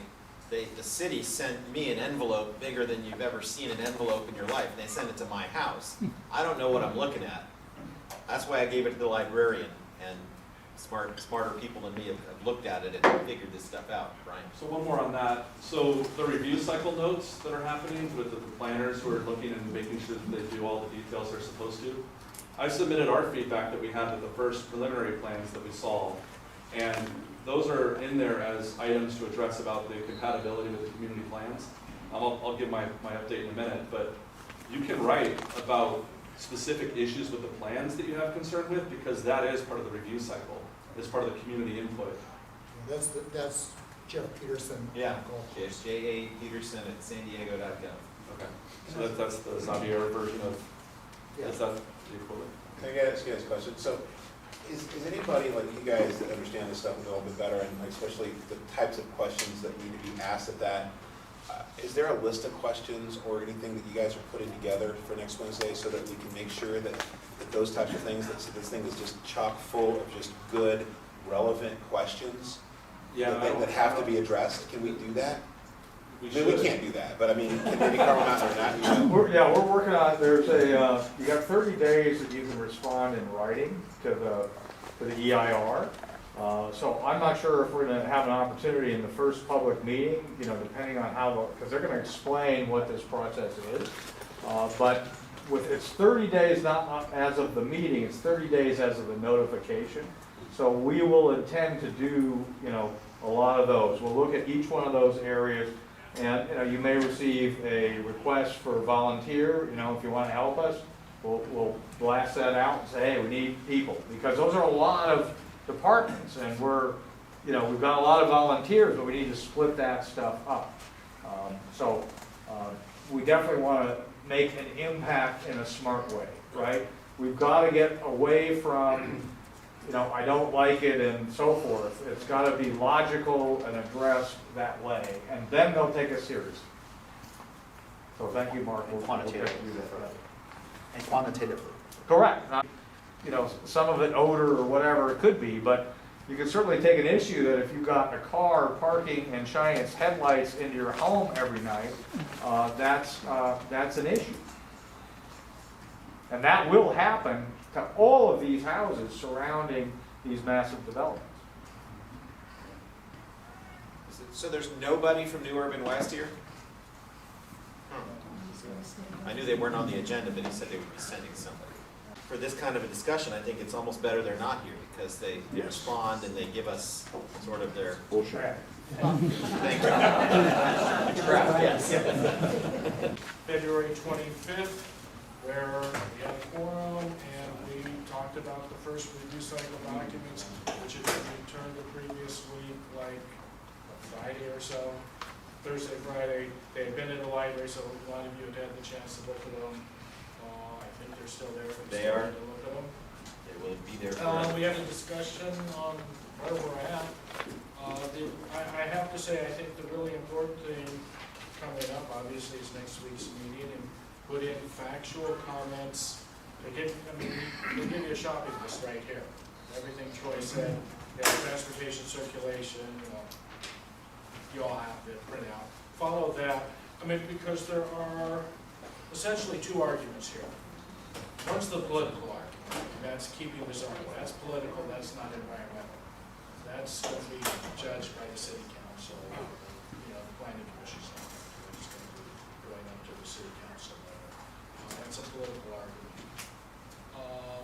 the city sent me an envelope bigger than you've ever seen an envelope in your life, and they sent it to my house. I don't know what I'm looking at. That's why I gave it to the librarian, and smarter people than me have looked at it and figured this stuff out. Brian? So one more on that. So the review cycle notes that are happening with the planners who are looking and making sure that they do all the details they're supposed to. I submitted our feedback that we had with the first preliminary plans that we saw. And those are in there as items to address about the compatibility with the community plans. I'll give my update in a minute, but you can write about specific issues with the plans that you have concern with, because that is part of the review cycle. It's part of the community input. That's Jeff Peterson. Yeah, it's japeterson@sandiego.gov. Okay. So that's the Xavier version of, is that the equivalent? Can I ask you guys a question? So is anybody like you guys that understand this stuff a little bit better, and like especially the types of questions that need to be asked at that, is there a list of questions or anything that you guys are putting together for next Wednesday so that we can make sure that those types of things, that this thing is just chock full of just good, relevant questions that have to be addressed? Can we do that? We I mean, we can't do that, but I mean, can maybe Carmel Mountain or not, you know? We're working on, there's you have 30 days that you can respond in writing to the EIR. So I'm not sure if we're gonna have an opportunity in the first public meeting, depending on how, because they're gonna explain what this process is. But it's 30 days, not as of the meeting, it's 30 days as of the notification. So we will intend to do, a lot of those. We'll look at each one of those areas, and, you may receive a request for a volunteer, if you want to help us, we'll blast that out and say, hey, we need people. Because those are a lot of departments, and we've got a lot of volunteers, but we need to split that stuff up. We definitely want to make an impact in a smart way, right? We've got to get away from, I don't like it and so forth. It's got to be logical and addressed that way, and then they'll take us seriously. So thank you, Mark. We'll Quantitative. do that. And quantitatively. Correct. Not, some of it odor or whatever it could be, but you can certainly take an issue that if you've got a car parking and shining its headlights into your home every night, that's an issue. And that will happen to all of these houses surrounding these massive developments. So there's nobody from New Urban West here? I knew they weren't on the agenda, but he said they would be sending somebody. For this kind of a discussion, I think it's almost better they're not here, because they respond and they give us sort of their... Bullshit. Thank you. Yes. February 25th, where we had a quorum and we talked about the first review cycle documents, which had been returned the previous week, like Friday or so. Thursday, Friday, they had been in the library, so a lot of you had had the chance to look at them. I think they're still there. They are. To look at them. They will be there forever. We had a discussion on where we're at. I have to say, I think the really important thing coming up, obviously, is next week's meeting, and put in factual comments. They give you a shopping list right here. Everything Troy said, transportation, circulation, you all have to print out. Follow that, because there are essentially two arguments here. One's the political argument, and that's keeping the zone. That's political, that's not environmental. That's going to be judged by the city council, the planning commission's not. We're just going to be going up to the city council. That's a political argument.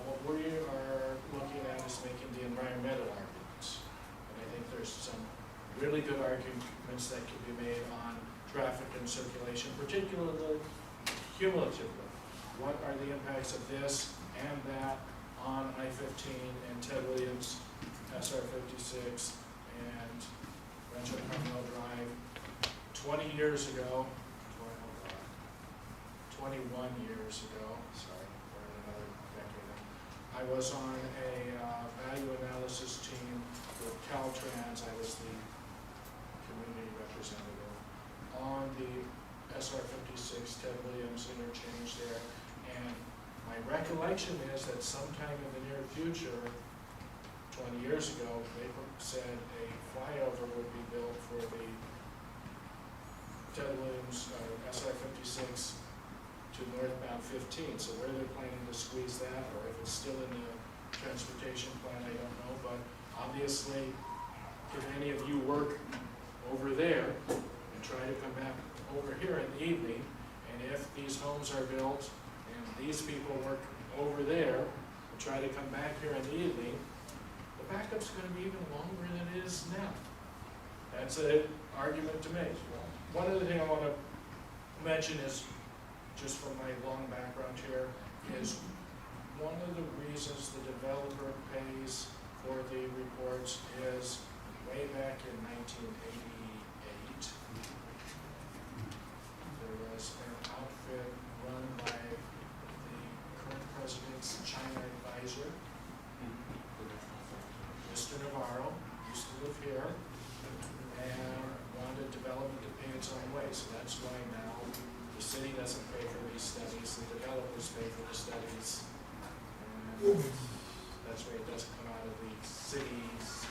What we are looking at is making the environmental arguments. And I think there's some really good arguments that can be made on traffic and circulation, particularly cumulatively. What are the impacts of this and that on I-15 and Ted Williams, SR 56, and Rancho Carmel Drive? 20 years ago, 21 years ago, sorry, we're in another decade. I was on a value analysis team with Caltrans. I was the community representative on the SR 56 Ted Williams interchange there. And my recollection is that sometime in the near future, 20 years ago, they said a flyover would be built for the Ted Williams SR 56 to northbound 15. So where they're planning to squeeze that, or if it's still in the transportation plan, I don't know. But obviously, if any of you work over there and try to come back over here in the evening, and if these homes are built and these people work over there and try to come back here in the evening, the backup's gonna be even longer than it is now. That's an argument to make. One other thing I wanna mention is, just from my long background here, is one of the reasons the developer pays for the reports is way back in 1988. There was an outfit run by the current president's China advisor, Mr. Navarro, used to live here, and wanted development to pay its own way. So that's why now the city doesn't pay for these studies, the developers pay for the studies. And that's why it doesn't come out of the city's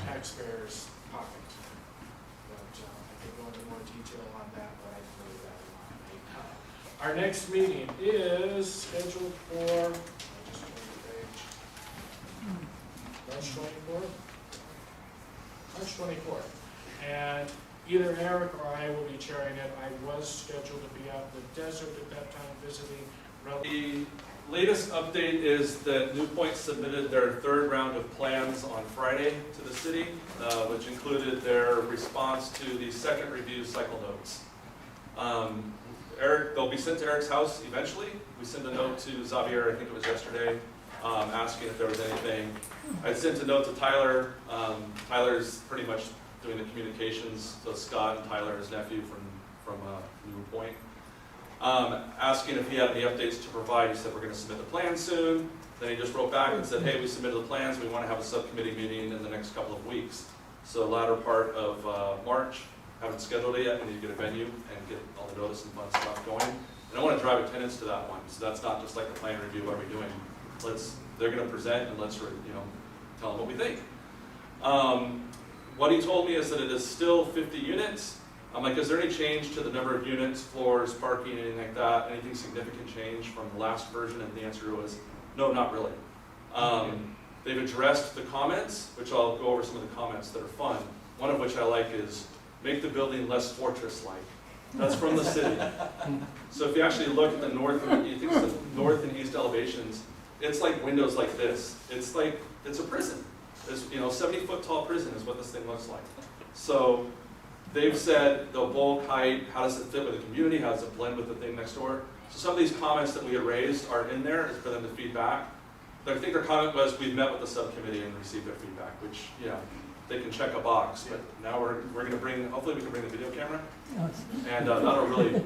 taxpayers' pocket. But I could go into more detail on that, but I can leave that alone right now. Our next meeting is scheduled for, I just turned the page, March 24th? March 24th. And either Eric or I will be chairing it. I was scheduled to be out in the desert at that time visiting relatives. The latest update is that New Point submitted their third round of plans on Friday to the city, which included their response to the second review cycle notes. They'll be sent to Eric's house eventually. We sent a note to Xavier, I think it was yesterday, asking if there was anything. I sent a note to Tyler. Tyler's pretty much doing the communications, so Scott and Tyler, his nephew from New Point. Asking if he had any updates to provide. He said, we're going to submit the plan soon. Then he just wrote back and said, hey, we submitted the plans. We want to have a subcommittee meeting in the next couple of weeks. So latter part of March, haven't scheduled it yet. We need to get a venue and get all the notice and fun stuff going. And I want to drive attendance to that one. So that's not just like a plan review, what are we doing? They're going to present and let's tell them what we think. What he told me is that it is still 50 units. I'm like, is there any change to the number of units, floors, parking, anything like that? Anything significant change from the last version? And the answer was, no, not really. They've addressed the comments, which I'll go over some of the comments that are fun. One of which I like is, make the building less fortress-like. That's from the city. So if you actually look at the north and east elevations, it's like windows like this. It's a prison. It's 70-foot tall prison is what this thing looks like. So they've said the bulk height, how does it fit with the community? How does it blend with the thing next door? So some of these comments that we had raised are in there for them to feedback. I think their comment was, we've met with the subcommittee and received their feedback, which, they can check a box. But now we're going to hopefully we can bring the video camera. And that'll really,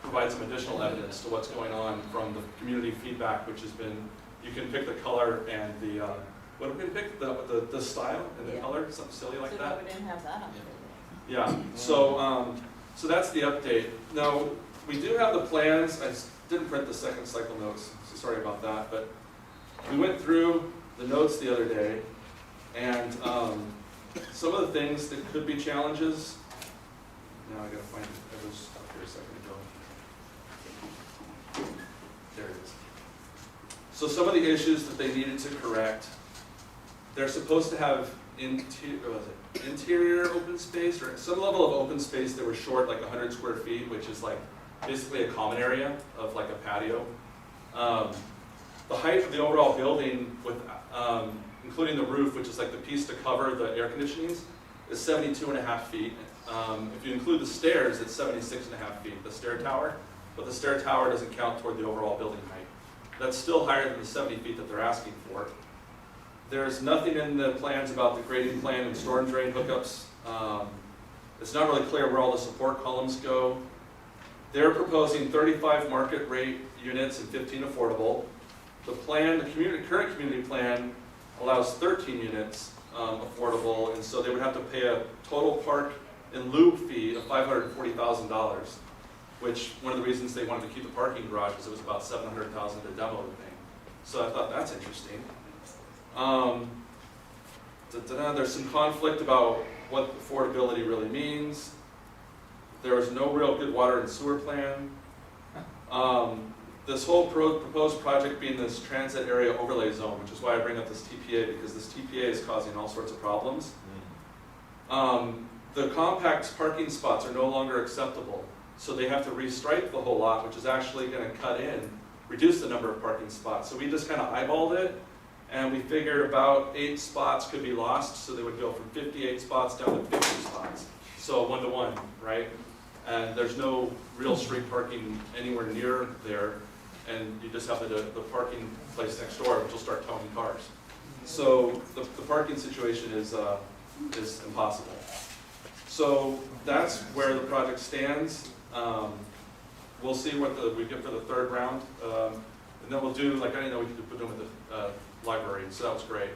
provide some additional evidence to what's going on from the community feedback, which has been, you can pick the color and the, what did we pick? The style and the color, something silly like that. We didn't have that on video. Yeah, so that's the update. Now, we do have the plans. I didn't print the second cycle notes, so sorry about that. But we went through the notes the other day, and some of the things that could be challenges. Now I gotta find it. I was up here a second ago. There it is. So some of the issues that they needed to correct, they're supposed to have interior open space, or some level of open space that were short, like 100 square feet, which is like basically a common area of like a patio. The height of the overall building, with including the roof, which is like the piece to cover the air conditionings, is 72.5 feet. If you include the stairs, it's 76.5 feet, the stair tower, but the stair tower doesn't count toward the overall building height. That's still higher than the 70 feet that they're asking for. There's nothing in the plans about the grading plan and storm drain hookups. It's not really clear where all the support columns go. They're proposing 35 market rate units and 15 affordable. The plan, the current community plan allows 13 units affordable, and so they would have to pay a total park and loop fee of $540,000, which one of the reasons they wanted to keep the parking garage is it was about $700,000 to demo the thing. So I thought that's interesting. There's some conflict about what affordability really means. There is no real good water and sewer plan. This whole proposed project being this transit area overlay zone, which is why I bring up this TPA, because this TPA is causing all sorts of problems. The compact parking spots are no longer acceptable, so they have to restripe the whole lot, which is actually going to reduce the number of parking spots. So we just kind of eyeballed it, And we figured about 8 spots could be lost, so they would go from 58 spots down to 50 spots. So 1-to-1, right? And there's no real street parking anywhere near there, and you just have the parking place next door, which will start towing cars. So the parking situation is impossible. So that's where the project stands. We'll see what we get for the third round, and then we'll do, like I didn't know we could put them at the library, so that was great.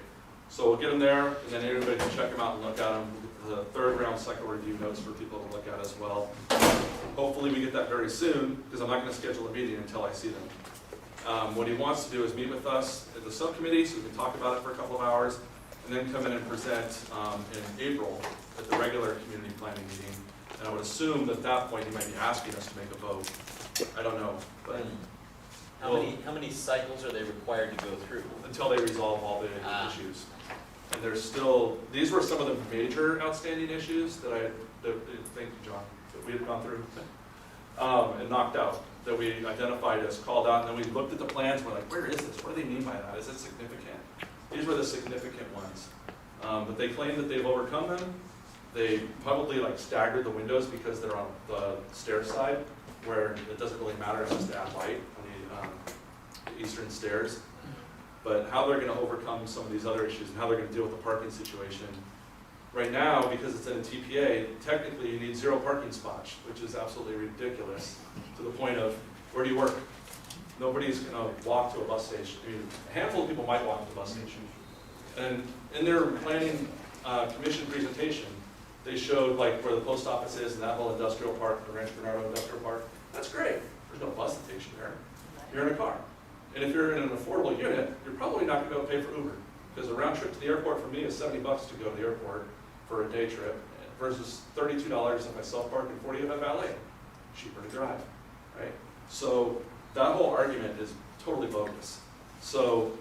So we'll get them there, and then everybody can check them out and look at them. The third round cycle review notes for people to look at as well. Hopefully we get that very soon, because I'm not going to schedule a meeting until I see them. What he wants to do is meet with us at the subcommittee, so we can talk about it for a couple of hours, and then come in and present in April at the regular community planning meeting. And I would assume that at that point he might be asking us to make a vote. I don't know, but How many cycles are they required to go through? until they resolve all the issues. And there's still, these were some of the major outstanding issues that thank you, John, that we had gone through and knocked out, that we identified as called out, and then we looked at the plans, we're like, where is this? What do they mean by that? Is it significant? These were the significant ones. But they claim that they've overcome them. They probably like staggered the windows because they're on the stair side, where it doesn't really matter, it's just to add light on the eastern stairs. But how they're going to overcome some of these other issues and how they're going to deal with the parking situation. Right now, because it's in a TPA, technically you need 0 parking spots, which is absolutely ridiculous, to the point of, where do you work? Nobody's going to walk to a bus station. I mean, a handful of people might walk to the bus station. And in their planning commission presentation, they showed like where the post office is and that whole industrial park, the Rancho Bernardo Industrial Park. That's great. There's no bus station there. You're in a car. And if you're in an affordable unit, you're probably not going to be able to pay for Uber. Because a round trip to the airport for me is $70 to go to the airport for a day trip versus $32 if I self-park and $40 if I valet. Cheaper to drive, right? So that whole argument is totally bogus. So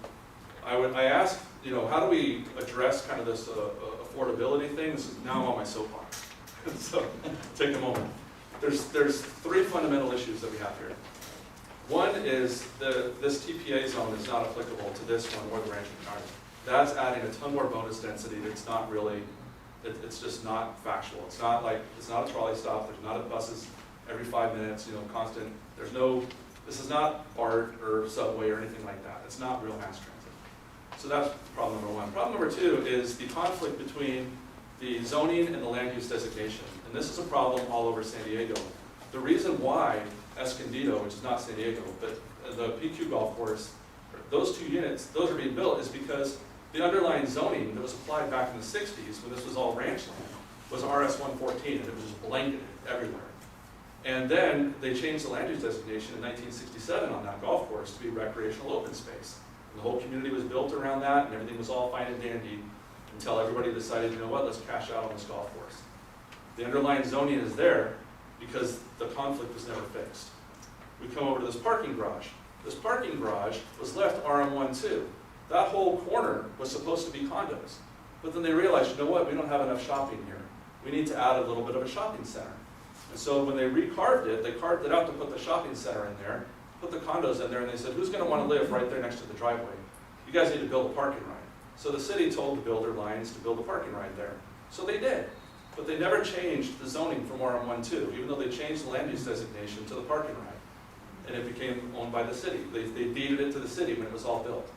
I asked, how do we address kind of this affordability thing? Now I'm on my soapbox. So take a moment. There's 3 fundamental issues that we have here. One is this TPA zone is not applicable to this one or the Rancho Bernardo. That's adding a ton more bonus density that's not really, it's just not factual. It's not a trolley stop, there's not buses every 5 minutes, constant. This is not BART or subway or anything like that. It's not real mass transit. So that's problem number 1. Problem number 2 is the conflict between the zoning and the land use designation. And this is a problem all over San Diego. The reason why Escondido, which is not San Diego, but the PQ golf course, those 2 units, those are being built is because the underlying zoning that was applied back in the 60s when this was all ranch land was RS 114 and it was just blanketed everywhere. And then they changed the land use designation in 1967 on that golf course to be recreational open space. And the whole community was built around that and everything was all fine and dandy until everybody decided, let's cash out on this golf course. The underlying zoning is there because the conflict was never fixed. We come over to this parking garage. This parking garage was left RM12. That whole corner was supposed to be condos. But then they realized, we don't have enough shopping here. We need to add a little bit of a shopping center. And so when they recarved it, they carved it out to put the shopping center in there, put the condos in there, and they said, who's going to want to live right there next to the driveway? You guys need to build a parking right. So the city told the builder Lions to build a parking right there. So they did. But they never changed the zoning from RM12, even though they changed the land use designation to the parking right. And it became owned by the city. They deeded it to the city when it was all built.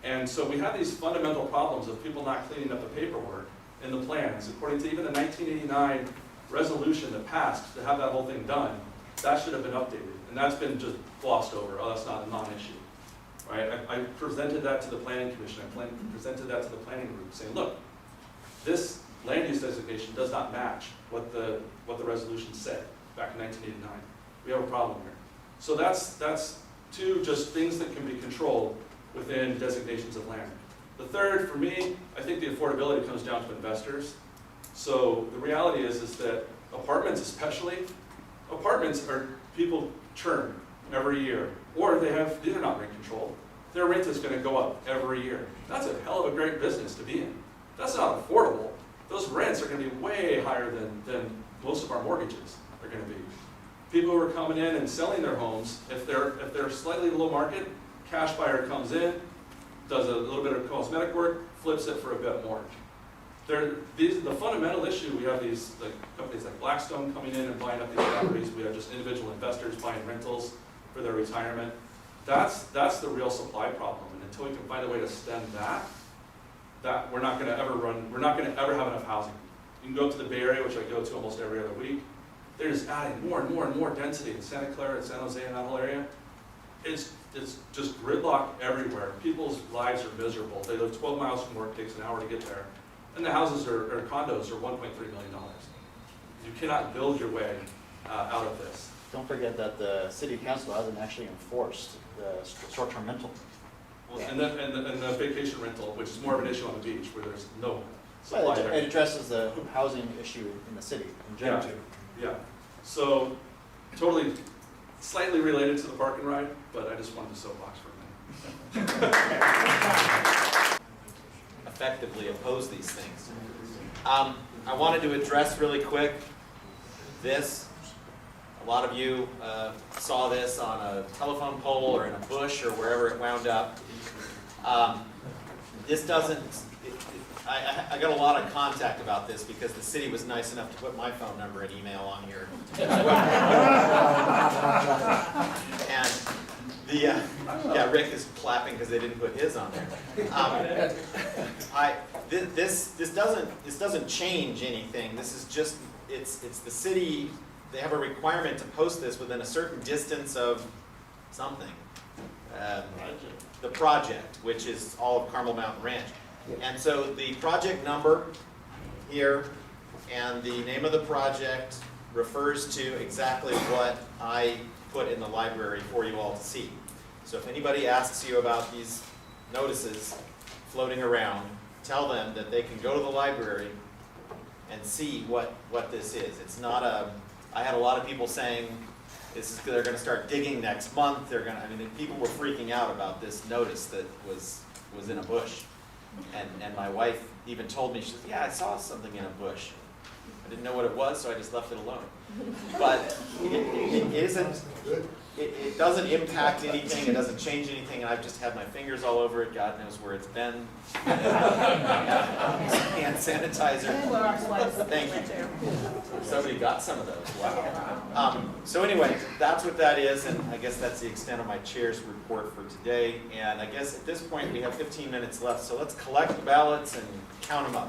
And so we have these fundamental problems of people not cleaning up the paperwork in the plans. According to even the 1989 resolution that passed to have that whole thing done, that should have been updated. And that's been just glossed over. Oh, that's not a non-issue. Right? I presented that to the planning commission. I presented that to the planning group saying, look, this land use designation does not match what the resolution said back in 1989. We have a problem here. So that's 2 just things that can be controlled within designations of land. The third, for me, I think the affordability comes down to investors. So the reality is that apartments especially, people churn every year, or these are not rent controlled. Their rent is going to go up every year. That's a hell of a great business to be in. That's not affordable. Those rents are going to be way higher than most of our mortgages are going to be. People who are coming in and selling their homes, if they're slightly below market, cash buyer comes in, does a little bit of cosmetic work, flips it for a bit more. The fundamental issue, we have these like companies like Blackstone coming in and buying up these properties. We have just individual investors buying rentals for their retirement. That's the real supply problem. And until we can find a way to stem that we're not going to ever have enough housing. You can go to the Bay Area, which I go to almost every other week. They're just adding more and more and more density in Santa Clara and San Jose and that whole area. It's just gridlock everywhere. People's lives are miserable. They live 12 miles from work, takes an hour to get there. And the houses or condos are $1.3 million. You cannot build your way out of this. Don't forget that the city council hasn't actually enforced the short-term rental. Well, and the vacation rental, which is more of an issue on the beach where there's no supply Well, there. it addresses the housing issue in the city in general. Yeah. So totally, slightly related to the park and ride, but I just wanted to soapbox for a minute. Effectively oppose these things. I wanted to address really quick this. A lot of you saw this on a telephone pole or in a bush or wherever it wound up. This doesn't, I got a lot of contact about this because the city was nice enough to put my phone number and email on here. And yeah, Rick is clapping because they didn't put his on there. This doesn't change anything. This is just, it's the city, they have a requirement to post this within a certain distance of something. The project, which is all of Carmel Mountain Ranch. And so the project number here and the name of the project refers to exactly what I put in the library for you all to see. So if anybody asks you about these notices floating around, tell them that they can go to the library and see what this is. It's not a, I had a lot of people saying they're going to start digging next month. They're going to, I mean, people were freaking out about this notice that was in a bush. And my wife even told me, she said, yeah, I saw something in a bush. I didn't know what it was, so I just left it alone. But it isn't, it doesn't impact anything, it doesn't change anything, and I've just had my fingers all over it, God knows where it's been. Hand sanitizer. Thank you. Somebody got some of those, wow. So anyway, that's what that is, and I guess that's the extent of my chair's report for today. And I guess at this point we have 15 minutes left, so let's collect the ballots and count them up.